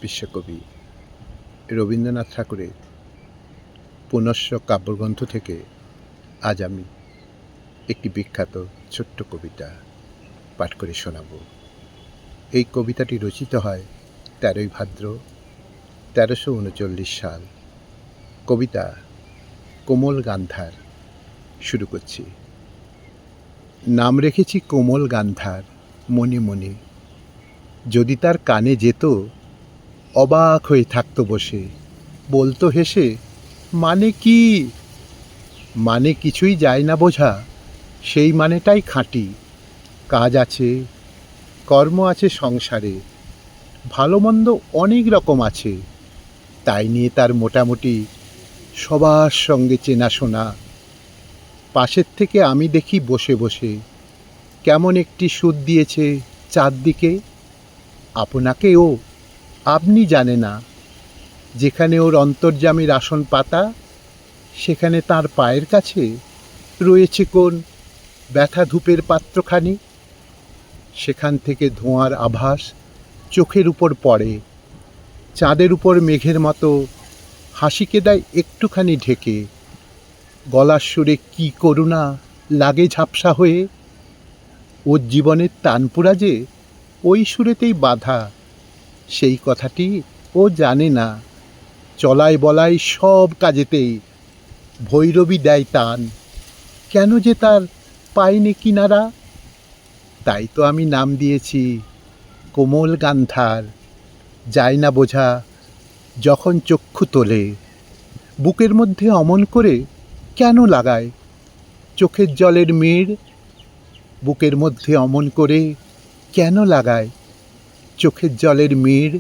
বিশ্বকবি রবীন্দ্রনাথ ঠাকুরের পুনশ্চ কাব্যগ্রন্থ থেকে আজ আমি একটি বিখ্যাত ছোট্ট কবিতা পাঠ করে শোনাব। এই কবিতাটি রচিত হয় 13ই ভাদ্র 1339 সাল। কবিতা কোমল গান্ধার। শুরু করছি। নাম রেখেছি কোমল গান্ধার মনে মনে, যদি তার কানে যেত অবাক হয়ে থাকতো বসে, বলতো হেসে, মানে কি? মানে কিছুই যায় না বোঝা, সেই মানেটাই খাঁটি। কাজ আছে, কর্ম আছে সংসারে, ভালো মন্দ অনেক রকম আছে, তাই নিয়ে তার মোটামুটি সবার সঙ্গে চেনাশোনা। পাশের থেকে আমি দেখি বসে বসে, কেমন একটি সুদ দিয়েছে চারদিকে। আপনাকে ও আপনি জানে না, যেখানে ওর অন্তর্যামীর আসন পাতা, সেখানে তার পায়ের কাছে রয়েছে কোন ব্যথা ধূপের পাত্রখানি। সেখান থেকে ধোঁয়ার আভাস চোখের উপর পড়ে, চাঁদের উপর মেঘের মতো হাসিকে দেয় একটুখানি ঢেকে। গলার সুরে কি করুণা লাগে ঝাপসা হয়ে, ওর জীবনের তানপুরা যে ওই সুরেতেই বাঁধা, সেই কথাটি ও জানে না। চলায় বলায় সব কাজেতেই ভৈরবী দেয় টান, কেন যে তার পায়নি কিনারা। তাই তো আমি নাম দিয়েছি কোমল গান্ধার। যায় না বোঝা যখন চক্ষু তোলে, বুকের মধ্যে অমন করে কেন লাগায় চোখের জলের মেড়। বুকের মধ্যে অমন করে কেন লাগায় চোখের জলের মেড়।